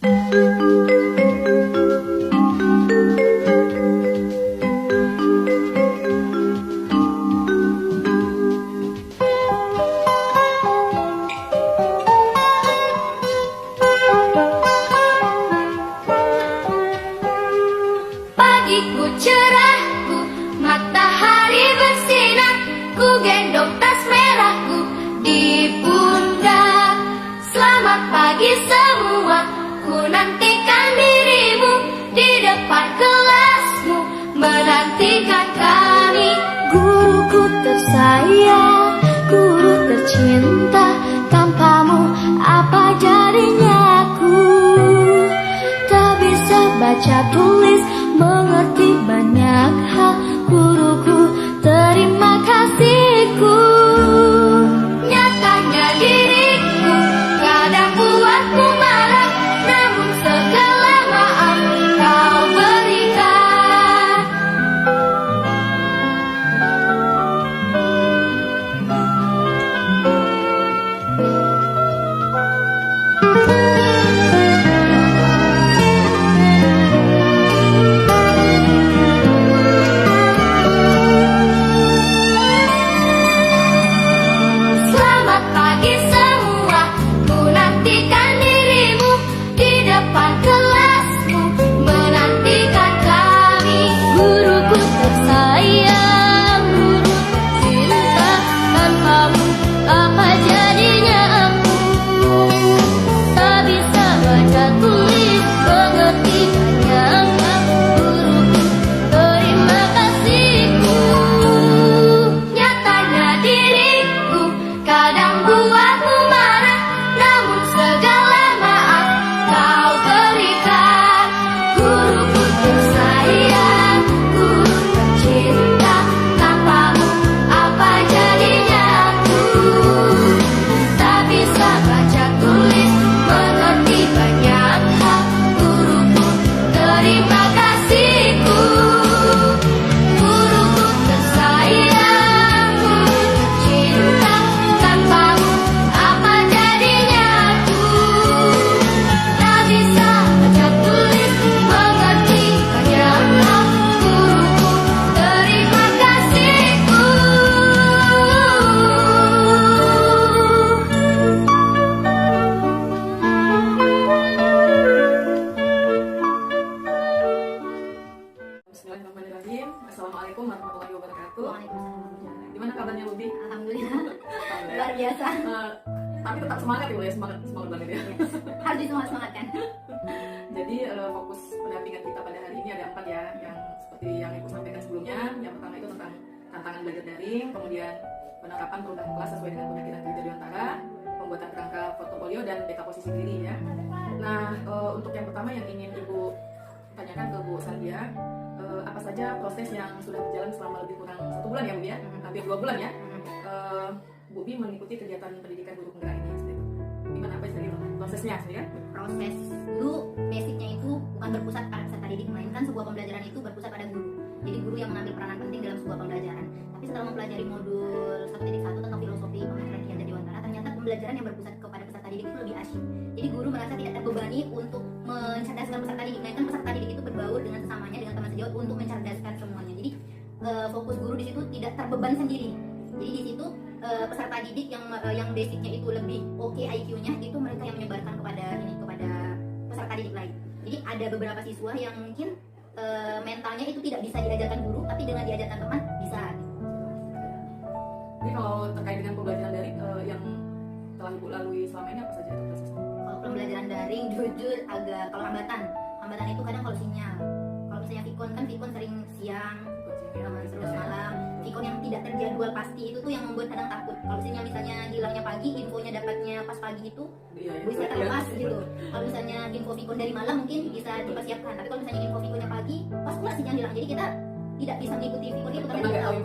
Pagiku cerahku, matahari bersinar, ku gendong tas merahku di pundak. Selamat pagi semua, ku nantikan dirimu di depan kelasmu, menantikan kami. Guruku tersayang, guru tercinta, tanpamu apa jadinya aku? Tak bisa baca tulis, mengerti banyak hal, guruku, terima kasihku. Nyatanya diriku kadang buatku marah, namun segala maaf kau berikan. Selamat pagi semua, ku nantikan dirimu di depan kelasmu, menantikan kami. Guruku tersayang, guru tercinta, tanpamu apa jadinya aku? Tak bisa baca tulis, mengerti banyak hal, guruku, terima kasihku. Nyatanya diriku kadang buatmu marah, namun segala maaf kau berikan. Guruku tersayang, guru tercinta, tanpamu apa jadinya aku? Tak bisa baca tulis, mengerti banyak hal, guruku, terima kasihku. Guruku tersayang, guru tercinta, tanpamu apa jadinya aku? Tak bisa baca tulis, mengerti banyak hal, guruku, terima kasihku. Bismillahirrahmanirrahim. Assalamualaikum warahmatullahi wabarakatuh. Waalaikumsalam. Gimana kabarnya Lubi? Alhamdulillah, luar biasa. Tapi tetap semangat ya, Bu, ya, semangat banget ya. Harus disemangatkan. Jadi fokus pendampingan kita pada hari ini ada 4 ya, yang seperti yang Ibu sampaikan sebelumnya. Yang pertama itu tentang tantangan belajar daring, kemudian penerapan perubahan kelas sesuai dengan pemikiran kerja Dewantara, pembuatan kerangka portofolio dan peta posisi diri ya. Nah, untuk yang pertama yang ingin Ibu tanyakan ke Bu Sandia, apa saja proses yang sudah berjalan selama lebih kurang 1 bulan ya Bu ya, hampir 2 bulan ya. Bu Bi mengikuti kegiatan pendidikan guru penggerak ini seperti itu. Gimana apa sih prosesnya sih ya? Proses dulu basicnya itu bukan berpusat pada peserta didik, melainkan sebuah pembelajaran itu berpusat pada guru. Jadi guru yang mengambil peranan penting dalam sebuah pembelajaran. Tapi setelah mempelajari modul 1.1 tentang filosofi pemikiran kerja Dewantara, ternyata pembelajaran yang berpusat kepada peserta didik itu lebih asyik. Jadi guru merasa tidak terbebani untuk mencerdaskan peserta didik, melainkan peserta didik itu berbaur dengan sesamanya, dengan teman sejawat untuk mencerdaskan semuanya. Jadi fokus guru di situ tidak terbeban sendiri. Jadi di situ peserta didik yang basicnya itu lebih oke IQ-nya, itu mereka yang menyebarkan kepada peserta didik lain. Jadi ada beberapa siswa yang mungkin mentalnya itu tidak bisa diajarkan guru, tapi dengan diajarkan teman bisa. Jadi kalau terkait dengan pembelajaran daring yang telah Ibu lalui selama ini apa saja itu prosesnya? Kalau pembelajaran daring jujur agak kalau hambatan itu kadang kalau sinyal. Kalau misalnya Vikon sering siang, terus malam. Vikon yang tidak terjadwal pasti itu tuh yang membuat kadang takut. Kalau misalnya hilangnya pagi, infonya dapatnya pas pagi itu bisa terlepas gitu. Kalau misalnya info Vikon dari malam mungkin bisa dipersiapkan. Tapi kalau misalnya info Vikonnya pagi, pas pula sinyal hilang. Jadi kita tidak bisa mengikuti Vikon itu karena tidak tahu.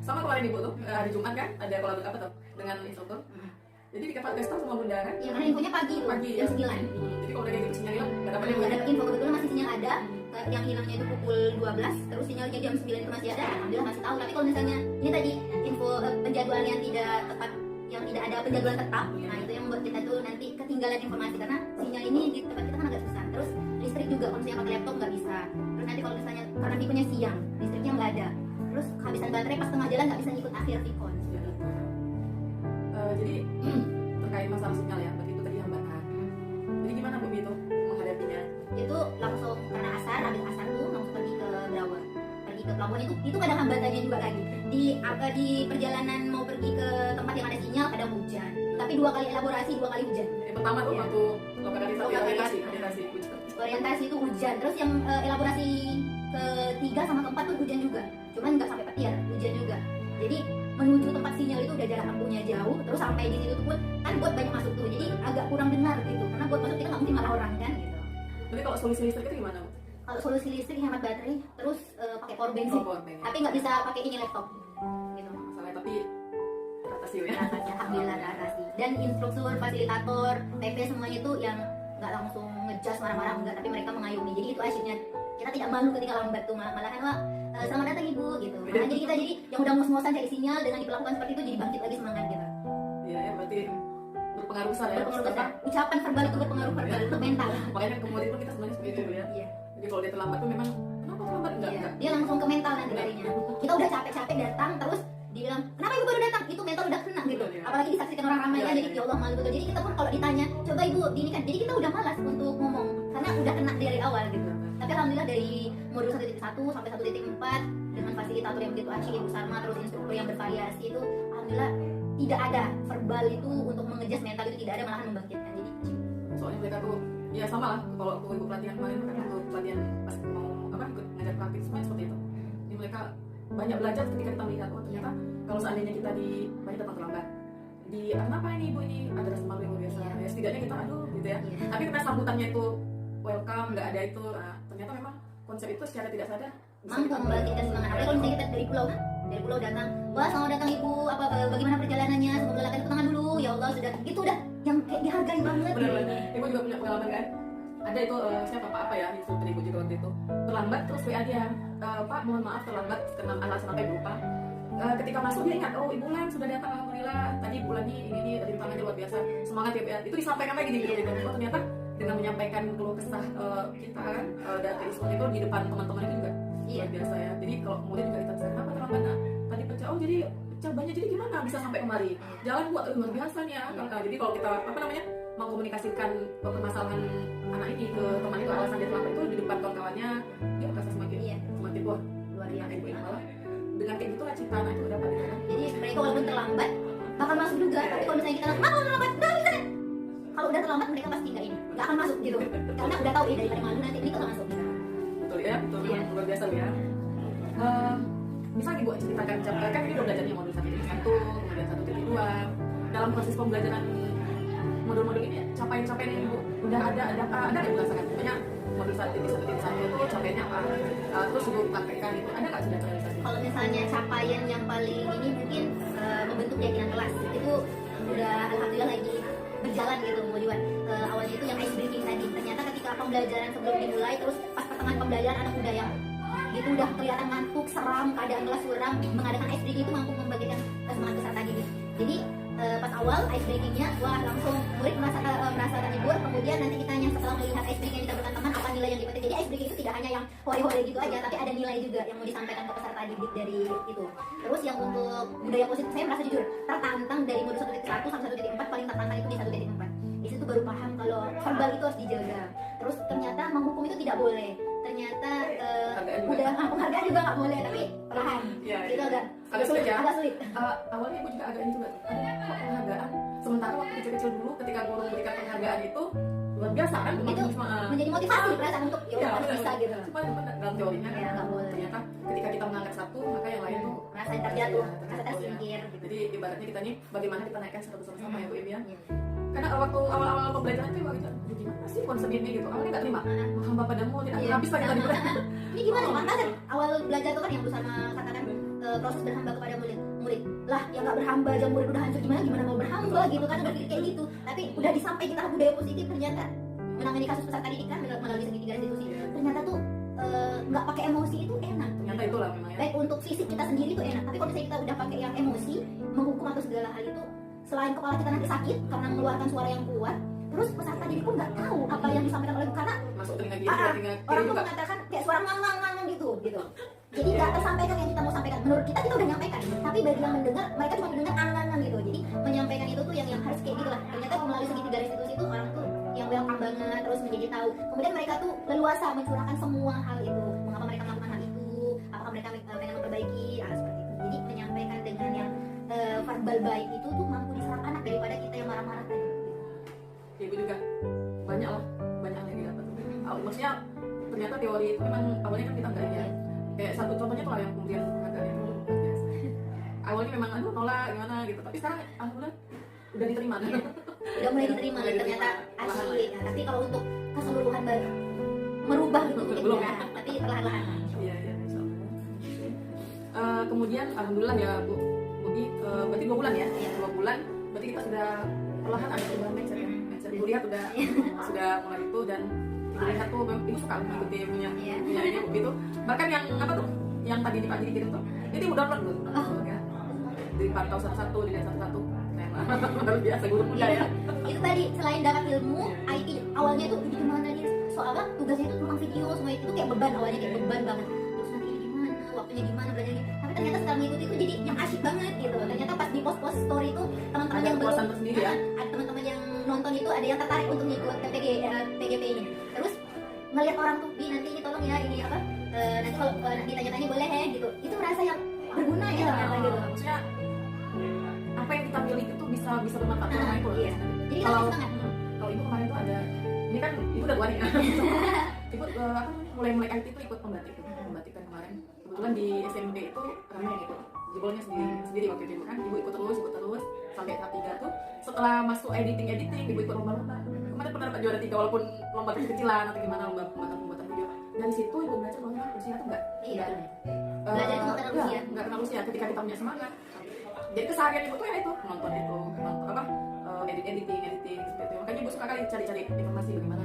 Sama kemarin Ibu tuh hari Jumat kan ada kolaborasi apa tuh dengan instruktur. Jadi di kapal desktop semua bunda kan? Iya, karena infonya pagi tuh, jam 9. Jadi kalau udah kayak gitu sinyal hilang, nggak dapat Nggak dapat info, kebetulan masih sinyal ada. Yang hilangnya itu pukul 12, terus sinyalnya jam 9 itu masih ada. Alhamdulillah masih tahu. Tapi kalau misalnya ini tadi info penjadwalan yang tidak tepat, yang tidak ada penjadwalan tetap, nah itu yang membuat kita tuh nanti ketinggalan informasi karena sinyal ini di tempat kita kan agak susah. listrik juga, kalau misalnya pakai laptop nggak bisa. Terus nanti kalau misalnya karena Vicon-nya siang, listriknya nggak ada, terus kehabisan baterai pas tengah jalan nggak bisa ngikut akhir Vicon. Jadi terkait masalah sinyal ya, begitu tadi hambatan. Jadi gimana Bu itu menghadapinya? Itu langsung karena asar, habis asar tuh langsung pergi ke Brawer, pergi ke pelabuhan. Itu kadang hambatannya juga lagi di perjalanan mau pergi ke tempat yang ada sinyal kadang hujan, tapi 2 kali elaborasi 2 kali hujan. Yang pertama tuh Iya. waktu lokalisasi orientasi Orientasi itu hujan, terus yang elaborasi ketiga sama keempat tuh hujan juga, cuman nggak sampai petir, hujan juga. Jadi menuju tempat sinyal itu udah jarak tempuhnya jauh, terus sampai di situ pun kan bot banyak masuk tuh, jadi agak kurang dengar gitu, karena bot masuk kita nggak mungkin marah orang kan gitu. Jadi kalau solusi listrik itu gimana Bu? Kalau solusi listrik hemat baterai, terus pakai power bank sih, Powerbank ya. tapi nggak bisa pakai ini laptop gitu. Masalahnya tapi teratasi ya. Alhamdulillah ada atasi. Dan instruktur, fasilitator, PP semuanya itu yang nggak langsung ngejas marah-marah enggak, tapi mereka mengayomi. Jadi itu asyiknya kita tidak malu ketika lambat tuh, malahan wah selamat datang ibu gitu. Nah, jadi kita yang udah ngos-ngosan cari sinyal dengan diperlakukan seperti itu jadi bangkit lagi semangat gitu. Iya ya, berarti berpengaruh besar ya. Berpengaruh besar. Ucapan verbal itu berpengaruh verbal itu mental. Makanya kemudian pun kita sebenarnya seperti itu ya. Iya. Jadi kalau dia terlambat tuh memang kenapa terlambat enggak? Iya. Dia langsung ke mental nanti larinya. Kita udah capek-capek datang terus dibilang kenapa ibu baru datang, itu mental udah kena gitu. Iya. Apalagi disaksikan orang ramai kan, jadi ya Allah malu betul. Jadi kita pun kalau ditanya coba ibu ini kan, jadi kita udah malas untuk ngomong karena udah kena dari awal gitu. Tapi alhamdulillah dari modul 1.1 sampai 1.4 dengan fasilitator yang begitu asyik Ibu Sarma, terus instruktur yang bervariasi itu alhamdulillah tidak ada verbal itu untuk mengejas mental, itu tidak ada, malahan membangkitkan. Jadi Soalnya mereka tuh ya sama lah, kalau aku ikut pelatihan kemarin kan waktu pelatihan pas mau ikut ngajar praktik semuanya seperti itu. Jadi mereka banyak belajar ketika kita melihat oh ternyata kalau seandainya kita banyak datang terlambat kenapa ini ibu ini ada rasa malu yang luar biasa. Ya setidaknya kita aduh gitu ya. Iya. Tapi karena sambutannya itu welcome, nggak ada itu, ternyata memang konsep itu secara tidak sadar bisa mampu kita membangkitkan semangat. Apalagi kalau misalnya kita dari pulau datang, wah selamat datang ibu, bagaimana perjalanannya, semoga lekas ke tangan dulu, ya Allah sudah, itu udah yang kayak dihargai banget. benar-benar. Ibu juga punya pengalaman kan? Ada itu siapa apa ya instruktur ibu juga waktu itu terlambat, terus WA dia, Pak mohon maaf terlambat karena alasan apa ibu lupa. Ketika masuk dia ingat, oh ibu Lan sudah datang alhamdulillah, tadi bulan ini tadi tangannya luar biasa, semangat ya Bu. Itu disampaikan lagi gitu. Oh ternyata dengan menyampaikan keluh kesah kita kan dari Islam itu di depan teman-teman itu juga luar biasa ya. Jadi kalau kemudian juga kita bisa kenapa terlambat tadi pecah, oh jadi pecah banyak, jadi gimana bisa sampai kemari, jalan buat luar biasa nih ya. Jadi kalau kita mengkomunikasikan permasalahan anak ini ke teman itu, alasan dia terlambat itu di depan kawan-kawannya, dia merasa semakin wah Luar biasa. ibu yang malah dengan kayak gitulah cinta anak itu dapat gitu kan. Jadi mereka walaupun terlambat bakal masuk juga, tapi kalau misalnya kita kenapa terlambat, udah bisa deh. Kalau udah terlambat mereka pasti nggak akan masuk gitu, karena udah tahu daripada malu nanti ini tuh nggak masuk. Betul ya, betul Iya. luar biasa ya. Misalnya ibu ceritakan kan ini udah belajarnya modul 1.1 kemudian 1.2. Dalam proses pembelajaran modul-modul ini capaian-capaian ini ibu udah ada nggak ibu rasakan? Banyak modul 1.1 itu capaiannya apa? Terus ibu praktekkan itu ada nggak sudah realisasi? Kalau misalnya capaian yang paling ini mungkin membentuk keyakinan kelas itu udah alhamdulillah lagi berjalan gitu Bu Diwan. Awalnya itu yang ice breaking tadi, ternyata ketika pembelajaran sebelum dimulai terus pas pertengahan pembelajaran anak muda yang itu udah kelihatan ngantuk, seram, keadaan kelas suram, mengadakan ice breaking itu mampu membangkitkan semangat besar tadi. Jadi pas awal ice breakingnya, wah langsung murid merasa terhibur. Kemudian nanti kitanya setelah melihat ice breaking yang kita berteman apa nilai yang dipetik. Jadi ice breaking itu tidak hanya yang hore-hore gitu aja, tapi ada nilai juga yang mau disampaikan ke peserta didik dari itu. Terus yang untuk budaya positif, saya merasa jujur tertantang dari modul 1.1 sampai 1.4, paling tertantang itu di 1.4. Di situ baru paham kalau verbal itu harus dijaga. Terus ternyata menghukum itu tidak boleh. Ternyata udah penghargaan juga nggak boleh, tapi perlahan. Iya, Itu iya. agak Agak sulit ya? Agak sulit. Awalnya ibu juga agak ini juga, kok penghargaan? Sementara waktu kecil-kecil dulu ketika guru memberikan penghargaan itu luar biasa kan? Itu menjadi motivasi perasaan untuk ya harus bisa gitu. Cuma dalam teorinya Ya, nggak boleh. ternyata ketika kita mengangkat satu maka yang lain tuh Merasa terjatuh, ya, merasa tersingkir gitu. Jadi ibaratnya kita nih bagaimana kita naikkan satu bersama-sama ya Bu Im ya. Iya. Karena waktu awal-awal pembelajaran itu waktu itu gimana sih konsep ini gitu, awalnya nggak terima hamba padamu tidak Iya. habis lagi tadi Ini gimana Mas Hasan? Awal belajar tuh kan yang bersama katakan proses berhamba kepada murid. Lah yang nggak berhamba aja murid udah hancur, gimana mau berhamba gitu kan, berpikir kayak gitu. Tapi udah disampaikan kita budaya positif, ternyata menangani kasus peserta didik kan melalui segitiga institusi. Ternyata tuh nggak pakai emosi itu enak. ternyata itulah memang ya. Baik untuk fisik kita sendiri itu enak, tapi kalau misalnya kita udah pakai yang emosi, menghukum atau segala hal itu, selain kepala kita nanti sakit karena mengeluarkan suara yang kuat, terus peserta didik pun nggak tahu apa yang disampaikan oleh, karena Masuk telinga Iya, tinggal orang tuh juga. mengatakan kayak suara ngang gitu. Jadi nggak tersampaikan yang kita mau sampaikan. Menurut kita udah nyampaikan, tapi bagi yang mendengar mereka cuma mendengar ngang gitu. Jadi menyampaikan itu tuh yang harus kayak gitu lah. Ternyata melalui segitiga restitusi itu orang tuh yang welcome banget, terus menjadi tahu. Kemudian mereka tuh leluasa mencurahkan semua hal itu. Mengapa mereka melakukan hal itu? Apakah mereka pengen memperbaiki? Seperti itu. Jadi menyampaikan dengan yang verbal baik itu tuh mampu diserap anak daripada kita yang marah-marah tadi. Ibu juga banyak yang didapat. Maksudnya ternyata teori itu memang awalnya kan kita nggak ya. Kayak satu contohnya tuh lah yang kemudian agak itu luar biasa. Awalnya memang nolak gimana gitu, tapi sekarang alhamdulillah udah diterima kan. Udah mulai diterima Mulai ternyata diterima. asik. Nah, tapi kalau untuk keseluruhan merubah gitu mungkin Belum. ya, tapi perlahan-lahan. Iya insya Allah. Kemudian alhamdulillah ya Bu Bi, berarti 2 bulan ya? Iya. 2 bulan. Berarti kita sudah perlahan ada perubahan mindset ya. Mindset Ibu lihat sudah mulai itu, dan Ibu lihat tuh Ibu suka mengikuti punya Iya. ini Bu itu. Bahkan yang apa tuh? Yang tadi di pagi dikirim tuh, itu Ibu download tuh. Oh. Ya. Dipantau satu-satu, dilihat satu-satu. Luar biasa guru muda ya. Itu tadi selain dapat ilmu IT awalnya tuh gimana nih soalnya tugasnya itu tentang video semua itu kayak beban awalnya kayak beban banget. Terus nanti ini gimana waktunya gimana belajarnya, tapi ternyata setelah mengikuti itu jadi yang asyik banget gitu. Ternyata pas di post story itu teman-teman Ada yang belum kepuasan tersendiri ya. ada teman-teman yang nonton itu ada yang tertarik untuk ngikut PGP ini. Terus ngelihat orang tuh, Bi nanti ini tolong ya ini apa nanti kalau ditanya-tanya boleh ya gitu. Itu merasa yang berguna ya ternyata gitu. Maksudnya apa yang kita pilih itu bisa bermanfaat untuk orang lain. Iya. Jadi Kalau kita banget. kalau Ibu kemarin tuh ada, ini kan Ibu udah tua nih ya. Ibu mulai IT itu ikut pembatik kan kemarin. Kebetulan di SMP itu ramai yang ikut. Jebolnya sendiri waktu itu Ibu kan. Ibu ikut terus sampai tahap 3 tuh. Setelah masuk editing Ibu ikut lomba-lomba. Kemarin pernah dapat juara 3 walaupun lomba kecil-kecilan atau gimana, lomba pembuatan video. Dari situ Ibu belajar bahwa usia itu enggak. Iya. Belajar itu nggak kenal usia. Enggak kenal usia ketika kita punya semangat. Jadi keseharian Ibu tuh ya itu nonton apa editing seperti itu. Makanya Ibu suka kali cari-cari informasi bagaimana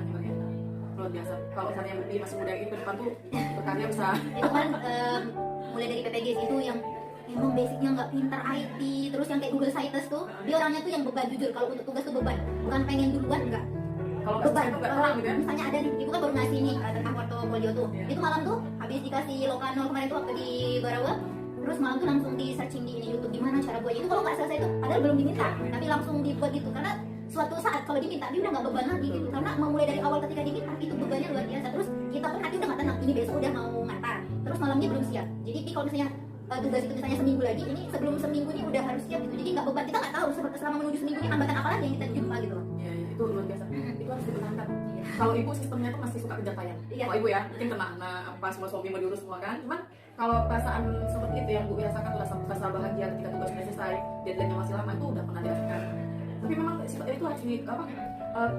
luar biasa. Kalau misalnya Ibu masih muda ini ke depan tuh berkarya bisa. Itu kan mulai dari PPGS itu yang emang basicnya nggak pintar IT, terus yang kayak Google Sites tuh dia orangnya tuh yang beban, jujur kalau untuk tugas tuh beban, bukan pengen duluan enggak. Kalau Beban. itu enggak tenang gitu ya. Misalnya ada nih, ibu kan baru ngasih nih tentang portofolio tuh. Itu malam tuh habis dikasih Lokanol kemarin tuh waktu di Barawa. Terus malam tuh langsung di searching di YouTube gimana cara buatnya. Itu kalau nggak selesai itu padahal belum diminta, tapi langsung dibuat gitu karena suatu saat kalau diminta dia udah nggak beban lagi gitu, karena memulai dari awal ketika diminta itu bebannya luar biasa. Terus kita pun hati udah nggak tenang, ini besok udah mau ngantar, terus malamnya belum siap. Jadi kalau misalnya tugas itu misalnya seminggu lagi, ini sebelum seminggu ini udah harus siap gitu. Jadi nggak beban, kita nggak tahu selama menuju seminggu ini hambatan apa lagi yang kita jumpa gitu loh. Iya, itu luar biasa. Itu harus dipertahankan. Kalau Ibu sistemnya tuh masih suka kejar tayang. Iya. Kalau Ibu ya, mungkin kena apa semua suami mau diurus semua kan. Cuman kalau perasaan seperti itu yang Bu rasakan udah rasa bahagia ketika tugas sudah selesai, deadline-nya masih lama, itu udah pernah dirasakan. Tapi memang sifat itu harus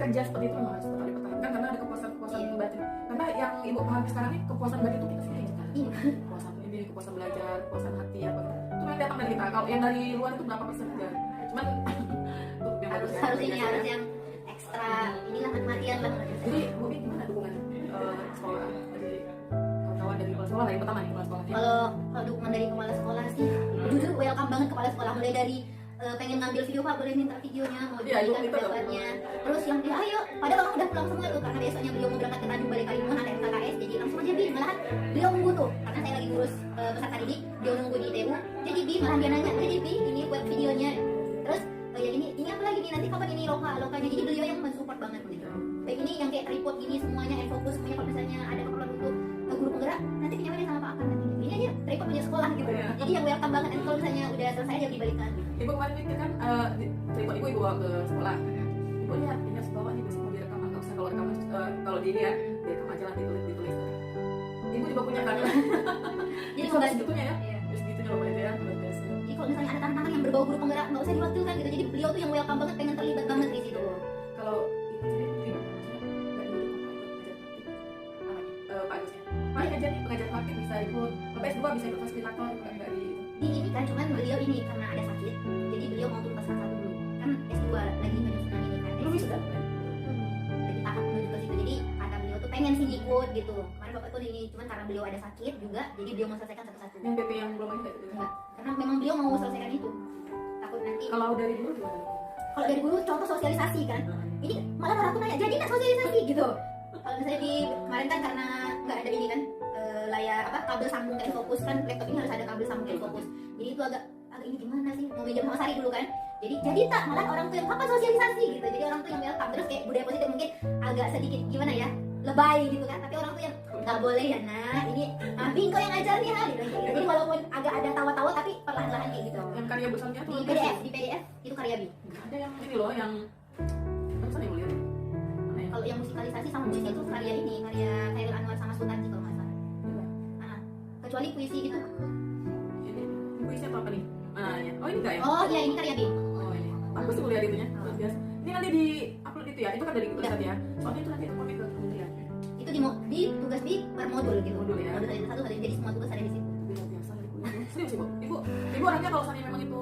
kerja seperti itu memang harus tetap dipertahankan karena ada kepuasan batin. Karena yang Ibu pahami sekarang ini kepuasan batin itu kita sendiri kan. Iya. Kepuasan ini, kepuasan belajar, kepuasan hati apa gitu. Itu yang datang dari kita. Kalau yang dari luar itu berapa persen aja. Cuman tuh, yang harus bagus ya, harus ini biasa harus ya. yang ekstra inilah mati-matian lah. Jadi Bu Bi gimana dukungan sekolah dari kawan-kawan dari kepala sekolah lah yang pertama nih kepala sekolahnya? Kalau dukungan dari kepala sekolah sih jujur welcome banget kepala sekolah, mulai dari pengen ngambil video Pak boleh minta videonya, mau Iya, diberikan itu pendapatnya, terus yang dia ayo padahal orang udah pulang semua tuh karena besoknya beliau mau berangkat ke Tanjung Balai Karimun ada MKKS, jadi langsung aja Bi, malahan beliau nunggu tuh karena saya lagi ngurus peserta didik, dia nunggu di TU, jadi Bi malahan dia nanya jadi Bi ini buat videonya, terus ya ini apa lagi nih nanti kapan ini lokanya, jadi beliau yang mensupport banget gitu. Baik ini yang kayak report ini semuanya fokus semuanya, kalau misalnya ada keperluan untuk guru penggerak nanti pinjamannya sama Pak Akan nanti gitu. Ini aja report punya sekolah gitu. Iya. Jadi yang welcome banget, nanti kalau misalnya udah selesai dia dibalikan gitu. Ibu kemarin mikir kan cerita Ibu bawa ke sekolah. Ibu lihat ini harus bawa nih besok mau direkam, nggak usah kalau rekaman kalau di ini ya direkam aja lah ditulis. Ibu juga punya kan? Jadi kalau nggak segitunya ya, Iya. segitunya loh Pak itu ya, luar biasa. Jadi kalau misalnya ada tantangan yang berbau guru penggerak nggak usah diwakilkan gitu. Jadi beliau tuh yang welcome banget, pengen terlibat banget di situ. Kalau Ibu sendiri nggak dulu Pak Agusnya. Paling aja nih pengajar praktik bisa ikut, PS2 bisa ikut fasilitator, nggak di Di ini kan cuman beliau ini karena ada sakit, jadi beliau mau tuntas S1 dulu. Kan S2 lagi menyusunan ini kan. belum bisa. Lagi tahap menuju ke situ. Jadi kata beliau tuh pengen sih ikut gitu. Kemarin bapak tuh ini cuman karena beliau ada sakit juga, jadi beliau mau selesaikan satu-satu. Yang PP yang belum ada itu. Enggak, karena memang beliau mau selesaikan itu. Takut nanti. Kalau dari dulu gimana? Kalau dari guru contoh sosialisasi kan, ini malah orang tuh nanya jadi nggak sosialisasi gitu. Kalau misalnya di kemarin kan karena nggak ada ini kan layar apa kabel sambung kayak fokus kan, laptop ini harus ada kabel sambung kayak fokus. Jadi itu agak ini gimana sih, mau minjem sama Sari dulu kan. Jadi tak malah orang tuh yang kapan sosialisasi gitu. Jadi orang tuh yang welcome, terus kayak budaya positif mungkin agak sedikit gimana ya, lebay gitu kan. Tapi orang tuh yang nggak boleh ya nak, ini Bingko yang ngajar nih ha gitu. Jadi walaupun agak ada tawa-tawa tapi perlahan-lahan kayak gitu. Yang karya bersama tuh Di PDF itu karya Bi. nggak ada yang ini loh, yang apa nih mulia? Mana ya? Kalau yang musikalisasi sama puisi itu karya ini, karya Khairul Anwar sama Sultan kalau nggak salah. Ah, kecuali puisi gitu. Ini puisi atau apa nih? Ah, ya. Oh ini enggak ya? Oh iya ini karya Bi. Oh ini. Bagus sih mulia itunya. Luar biasa. Ini nanti di upload itu ya. Itu kan dari Google tadi ya. Soalnya itu nanti pakai ke kementerian. Itu di tugas di per modul gitu. Modul ya. Modul dari satu jadi semua tugas ada di situ. Luar biasa dari kuliah. Serius ibu. Ibu orangnya kalau misalnya memang itu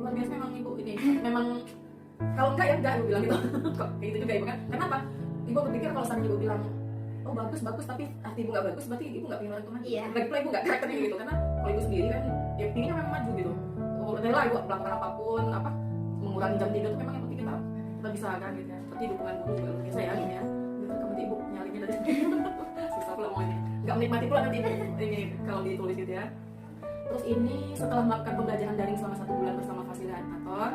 luar biasa, memang ibu ini memang kalau enggak ya enggak, ibu bilang gitu. Kok kayak gitu juga ibu kan? Kenapa? Ibu berpikir kalau misalnya ibu bilang oh bagus tapi hati ibu nggak bagus, berarti ibu nggak pengen orang itu maju. Iya. Lagi pula ibu nggak karakternya gitu, karena kalau ibu sendiri kan ya pinginnya memang maju gitu. Rela ibu melakukan apapun, apa mengurangi jam tidur itu memang yang penting kita bisa kan gitu ya. Seperti dukungan guru juga luar biasa ya gitu ya. Gitu kan ibu nyalinya dari susah pula ngomongnya. Nggak menikmati pula nanti ibu ini kalau ditulis gitu ya. Terus ini setelah melakukan pembelajaran daring selama 1 bulan bersama fasilitator,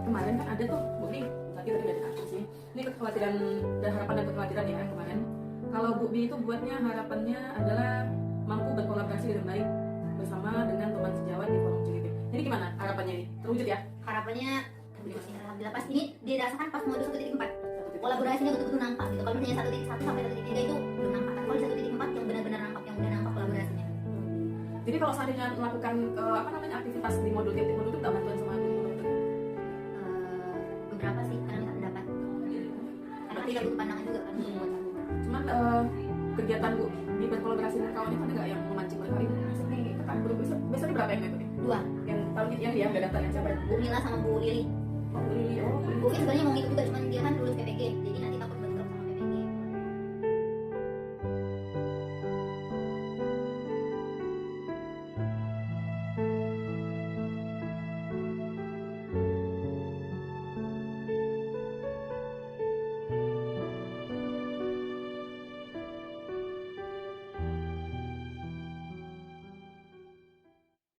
kemarin kan ada tuh Bu Bi, tadi udah dikasih sih. Ini kekhawatiran dan harapan dan kekhawatiran ya kemarin. Kalau Bu Bi itu buatnya harapannya adalah mampu berkolaborasi dengan baik bersama dengan teman sejawat di forum CGP. Jadi gimana harapannya ini? Terwujud ya? Harapannya alhamdulillah pas ini dirasakan pas modul 1.4. Kolaborasinya betul-betul nampak gitu. Kalau misalnya 1.1 sampai 1.3 itu belum nampak. Tapi kalau di 1.4 yang benar-benar nampak, yang udah nampak kolaborasinya. Jadi kalau seandainya melakukan apa namanya aktivitas di modul tiap modul itu nggak bantuan sama guru? Beberapa sih karena minta pendapat. Kadang kita butuh pandangan juga kan buat aku. Cuman kegiatan Bu di berkolaborasi dengan kawan itu ada nggak yang memancing mereka ini asik nih ikut grup biasanya berapa yang mengikuti? 2. Yang tahun ini yang dia udah daftar yang siapa ya? Bu Mila sama Bu Lili. Oh Lili, oh Bu Lili sebenarnya mau ngikut juga cuman dia kan lulus PPG. Jadi nanti takut